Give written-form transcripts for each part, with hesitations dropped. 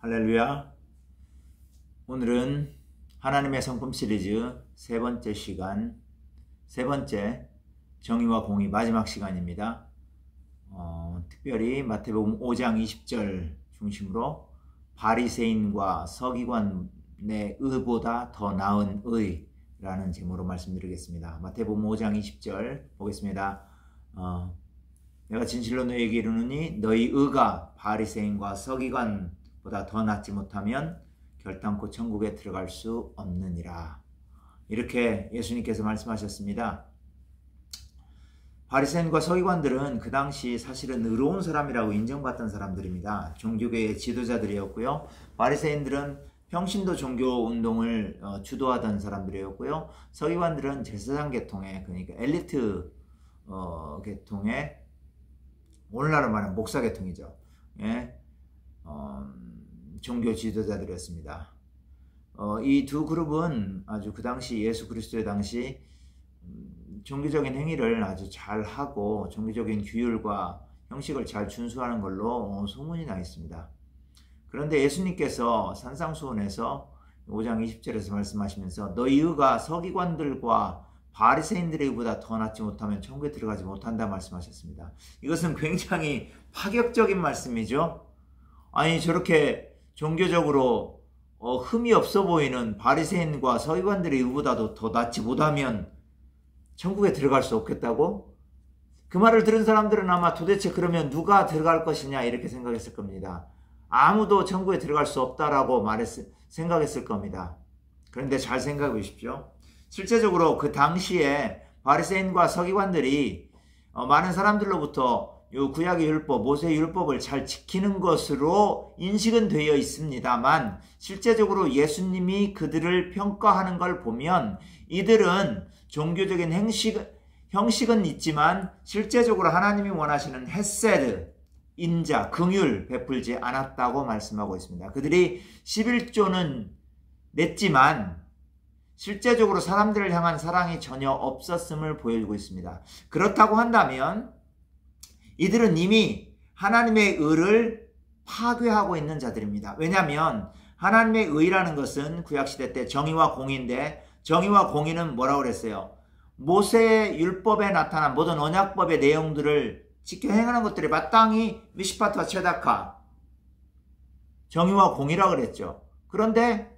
할렐루야. 오늘은 하나님의 성품 시리즈 세 번째 시간, 세 번째 정의와 공의 마지막 시간입니다. 특별히 마태복음 5장 20절 중심으로 바리새인과 서기관의 의보다 더 나은 의라는 제목으로 말씀드리겠습니다. 마태복음 5장 20절 보겠습니다. 내가 진실로 너희에게 이르노니 너희 의가 바리새인과 서기관보다 더 낫지 못하면 결단코 천국에 들어갈 수 없느니라. 이렇게 예수님께서 말씀하셨습니다. 바리새인과 서기관들은 그 당시 사실은 의로운 사람이라고 인정받던 사람들입니다. 종교계의 지도자들이었고요. 바리새인들은 평신도 종교 운동을 주도하던 사람들이었고요. 서기관들은 제사장 계통의, 그러니까 엘리트 계통의, 오늘날로 말하면 목사 계통이죠. 예. 종교 지도자들이었습니다. 이 두 그룹은 아주 그 당시 예수 그리스도의 당시 종교적인 행위를 아주 잘 하고 종교적인 규율과 형식을 잘 준수하는 걸로 소문이 나 있습니다. 그런데 예수님께서 산상수훈에서 5장 20절에서 말씀하시면서 너희 의가 서기관들과 바리새인들의 의보다 더 낫지 못하면 천국에 들어가지 못한다 말씀하셨습니다. 이것은 굉장히 파격적인 말씀이죠. 아니, 저렇게 종교적으로 흠이 없어 보이는 바리새인과 서기관들의 의보다도 더 낫지 못하면 천국에 들어갈 수 없겠다고? 그 말을 들은 사람들은 아마 도대체 그러면 누가 들어갈 것이냐 이렇게 생각했을 겁니다. 아무도 천국에 들어갈 수 없다라고 생각했을 겁니다. 그런데 잘 생각해 보십시오. 실제적으로 그 당시에 바리새인과 서기관들이 많은 사람들로부터 요 구약의 율법, 모세의 율법을 잘 지키는 것으로 인식은 되어 있습니다만 실제적으로 예수님이 그들을 평가하는 걸 보면 이들은 종교적인 형식은 있지만 실제적으로 하나님이 원하시는 헤세드, 인자, 긍휼 베풀지 않았다고 말씀하고 있습니다. 그들이 11조는 냈지만 실제적으로 사람들을 향한 사랑이 전혀 없었음을 보여주고 있습니다. 그렇다고 한다면 이들은 이미 하나님의 의를 파괴하고 있는 자들입니다. 왜냐하면 하나님의 의라는 것은 구약시대 때 정의와 공의인데 정의와 공의는 뭐라고 그랬어요? 모세의 율법에 나타난 모든 언약법의 내용들을 지켜 행하는 것들이 마땅히 미시파트와 체다카 정의와 공의라고 그랬죠. 그런데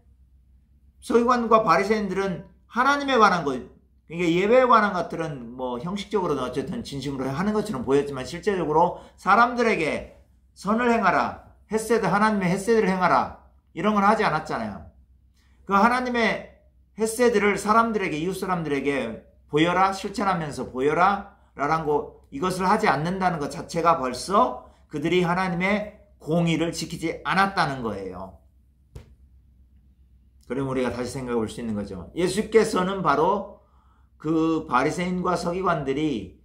서기관과 바리새인들은 하나님에 관한 것, 그러니까 예배에 관한 것들은 뭐 형식적으로는 어쨌든 진심으로 하는 것처럼 보였지만 실제적으로 사람들에게 선을 행하라, 헤세드, 하나님의 헤세드를 행하라 이런 건 하지 않았잖아요. 그 하나님의 헤세드를 사람들에게, 이웃 사람들에게 보여라, 실천하면서 보여라 라는 거, 이것을 하지 않는다는 것 자체가 벌써 그들이 하나님의 공의를 지키지 않았다는 거예요. 그럼 우리가 다시 생각해 볼 수 있는 거죠. 예수께서는 바로 그 바리새인과 서기관들이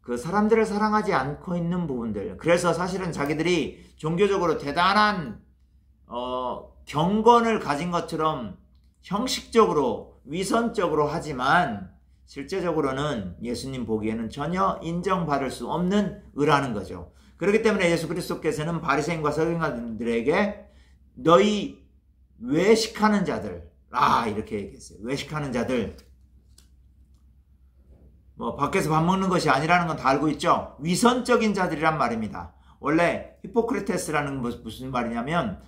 그 사람들을 사랑하지 않고 있는 부분들, 그래서 사실은 자기들이 종교적으로 대단한 경건을 가진 것처럼 형식적으로 위선적으로 하지만 실제적으로는 예수님 보기에는 전혀 인정받을 수 없는 의라는 거죠. 그렇기 때문에 예수 그리스도께서는 바리새인과 서기관들에게 너희 외식하는 자들, 이렇게 얘기했어요. 외식하는 자들, 뭐 밖에서 밥 먹는 것이 아니라는 건 다 알고 있죠. 위선적인 자들이란 말입니다. 원래 히포크리테스라는 무슨 말이냐면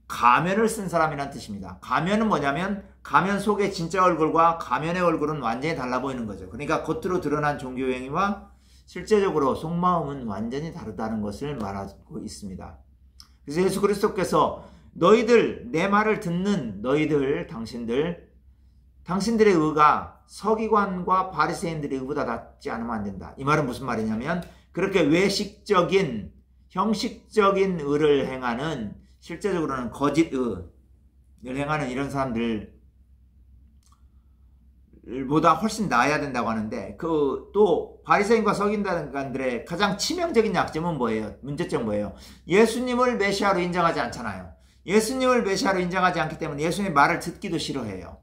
가면을 쓴 사람이란 뜻입니다. 가면은 뭐냐면 가면 속의 진짜 얼굴과 가면의 얼굴은 완전히 달라 보이는 거죠. 그러니까 겉으로 드러난 종교 행위와 실제적으로 속마음은 완전히 다르다는 것을 말하고 있습니다. 그래서 예수 그리스도께서 너희들, 내 말을 듣는 너희들, 당신들의 의가 서기관과 바리새인들의 의보다 낫지 않으면 안 된다. 이 말은 무슨 말이냐면 그렇게 외식적인, 형식적인 의를 행하는, 실제적으로는 거짓 의를 행하는 이런 사람들보다 훨씬 나아야 된다고 하는데, 또 바리새인과 서기관들의 가장 치명적인 약점은 뭐예요? 문제점 뭐예요? 예수님을 메시아로 인정하지 않잖아요. 예수님을 메시아로 인정하지 않기 때문에 예수님의 말을 듣기도 싫어해요.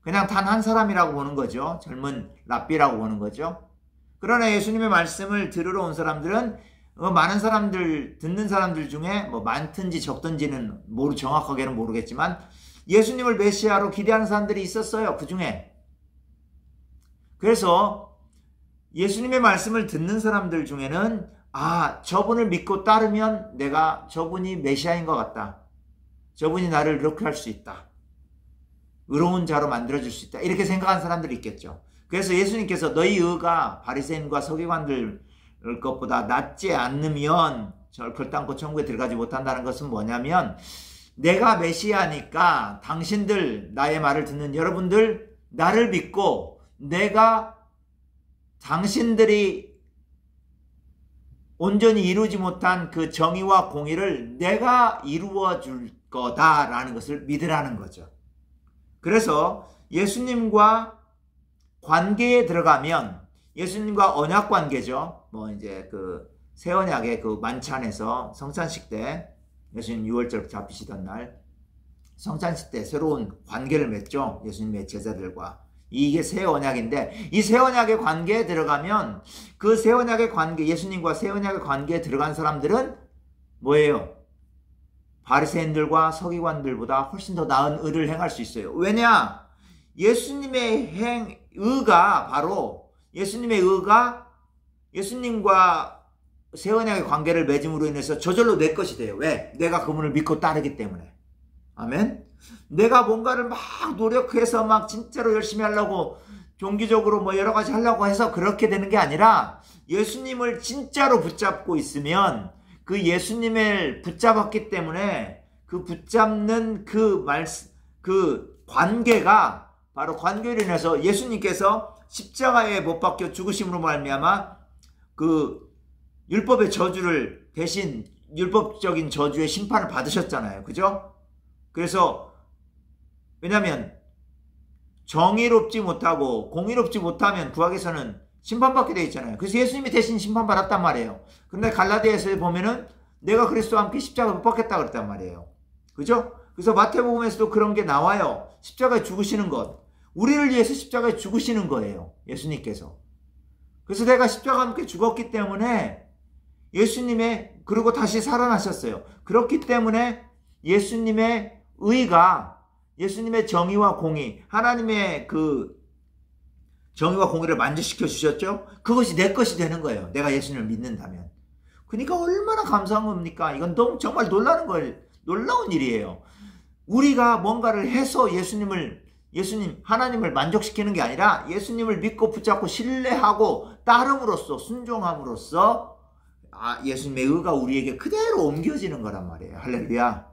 그냥 단 한 사람이라고 보는 거죠. 젊은 랍비라고 보는 거죠. 그러나 예수님의 말씀을 들으러 온 사람들은 많은 사람들, 듣는 사람들 중에 뭐 많든지 적든지는 정확하게는 모르겠지만 예수님을 메시아로 기대하는 사람들이 있었어요. 그 중에. 그래서 예수님의 말씀을 듣는 사람들 중에는 저분을 믿고 따르면 내가 저분이 메시아인 것 같다. 저분이 나를 이렇게 할 수 있다. 의로운 자로 만들어줄 수 있다. 이렇게 생각하는 사람들이 있겠죠. 그래서 예수님께서 너희 의가 바리새인과 서기관들 것보다 낫지 않으면 결단코 천국에 들어가지 못한다는 것은 뭐냐면 내가 메시아니까 당신들, 나의 말을 듣는 여러분들, 나를 믿고 내가 당신들이 온전히 이루지 못한 그 정의와 공의를 내가 이루어 줄 거다라는 것을 믿으라는 거죠. 그래서 예수님과 관계에 들어가면 예수님과 언약 관계죠. 뭐 이제 그 새 언약의 그 만찬에서 성찬식 때 예수님 6월절 잡히시던 날 성찬식 때 새로운 관계를 맺죠. 예수님의 제자들과. 이게 새 언약인데 이 새 언약의 관계에 들어가면 그 새 언약의 관계, 예수님과 새 언약의 관계에 들어간 사람들은 뭐예요? 바리새인들과 서기관들보다 훨씬 더 나은 의를 행할 수 있어요. 왜냐? 예수님의 의가 바로 예수님의 의가 예수님과 새 언약의 관계를 맺음으로 인해서 저절로 내 것이 돼요. 왜? 내가 그분을 믿고 따르기 때문에. 아멘? 내가 뭔가를 막 노력해서 막 진짜로 열심히 하려고 종기적으로 뭐 여러 가지 하려고 해서 그렇게 되는 게 아니라 예수님을 진짜로 붙잡고 있으면 그 예수님을 붙잡았기 때문에 그 붙잡는 그 관계가 바로 관계로 인해서 예수님께서 십자가에 못 박혀 죽으심으로 말미암아 그 율법의 저주를 대신 율법적인 저주의 심판을 받으셨잖아요. 그죠? 그래서 왜냐하면 정의롭지 못하고 공의롭지 못하면 구약에서는 심판받게 되어 있잖아요. 그래서 예수님이 대신 심판받았단 말이에요. 근데 갈라디아에서 보면은 내가 그리스도와 함께 십자가에 못 박혔다 그랬단 말이에요. 그죠? 그래서 마태복음에서도 그런 게 나와요. 십자가에 죽으시는 것. 우리를 위해서 십자가에 죽으시는 거예요. 예수님께서. 그래서 내가 십자가와 함께 죽었기 때문에 예수님의, 그리고 다시 살아나셨어요. 그렇기 때문에 예수님의 의가, 예수님의 정의와 공의, 하나님의 그 정의와 공의를 만족시켜 주셨죠? 그것이 내 것이 되는 거예요. 내가 예수님을 믿는다면. 그러니까 얼마나 감사한 겁니까? 이건 너무 정말 놀라운 일이에요. 우리가 뭔가를 해서 하나님을 만족시키는 게 아니라 예수님을 믿고 붙잡고 신뢰하고 따름으로써, 순종함으로써 예수님의 의가 우리에게 그대로 옮겨지는 거란 말이에요. 할렐루야.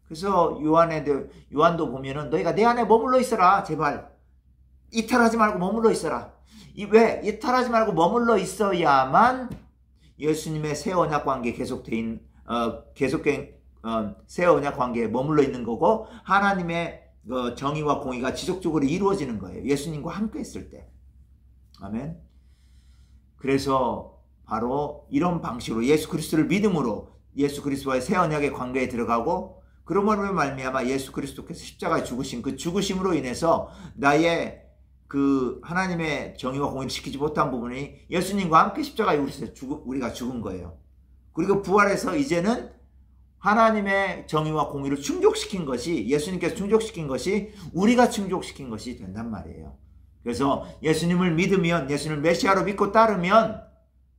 그래서 요한도 보면은 너희가 내 안에 머물러 있어라. 제발 이탈하지 말고 머물러 있어라. 왜? 이탈하지 말고 머물러 있어야만 예수님의 새 언약 관계에 새 언약 관계에 머물러 있는 거고 하나님의 정의와 공의가 지속적으로 이루어지는 거예요. 예수님과 함께 있을 때. 아멘. 그래서 바로 이런 방식으로 예수 그리스도를 믿음으로 예수 그리스도와의 새 언약의 관계에 들어가고 그러므로 말미암아 예수 그리스도께서 십자가에 죽으신 그 죽으심으로 인해서 나의 그 하나님의 정의와 공의를 지키지 못한 부분이 예수님과 함께 십자가에 우리가 죽은 거예요. 그리고 부활해서 이제는 하나님의 정의와 공의를 충족시킨 것이, 예수님께서 충족시킨 것이 우리가 충족시킨 것이 된단 말이에요. 그래서 예수님을 믿으면, 예수님을 메시아로 믿고 따르면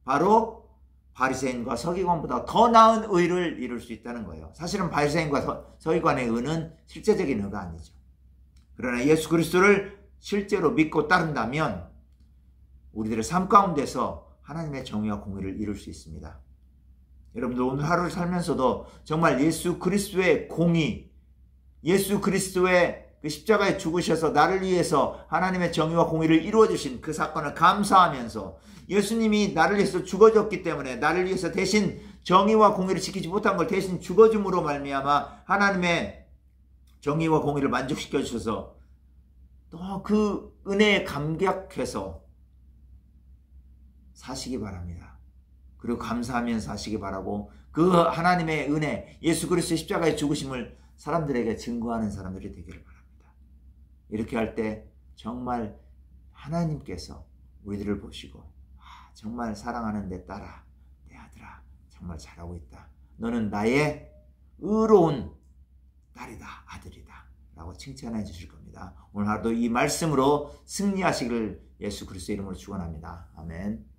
바로 바리새인과 서기관보다 더 나은 의를 이룰 수 있다는 거예요. 사실은 바리새인과 서기관의 의는 실제적인 의가 아니죠. 그러나 예수 그리스도를 실제로 믿고 따른다면 우리들의 삶 가운데서 하나님의 정의와 공의를 이룰 수 있습니다. 여러분들 오늘 하루를 살면서도 정말 예수 그리스도의 공의, 예수 그리스도의 그 십자가에 죽으셔서 나를 위해서 하나님의 정의와 공의를 이루어주신 그 사건을 감사하면서 예수님이 나를 위해서 죽어졌기 때문에 나를 위해서 대신 정의와 공의를 지키지 못한 걸 대신 죽어줌으로 말미암아 하나님의 정의와 공의를 만족시켜 주셔서 또 그 은혜에 감격해서 사시기 바랍니다. 그리고 감사하면서 사시기 바라고 그 하나님의 은혜, 예수 그리스도의 십자가의 죽으심을 사람들에게 증거하는 사람들이 되기를 바랍니다. 이렇게 할 때 정말 하나님께서 우리들을 보시고 정말 사랑하는 내 딸아, 내 아들아, 정말 잘하고 있다. 너는 나의 의로운 딸이다, 아들이다 라고 칭찬해 주실 겁니다. 오늘 하루도 이 말씀으로 승리하시기를 예수 그리스도의 이름으로 축원합니다. 아멘.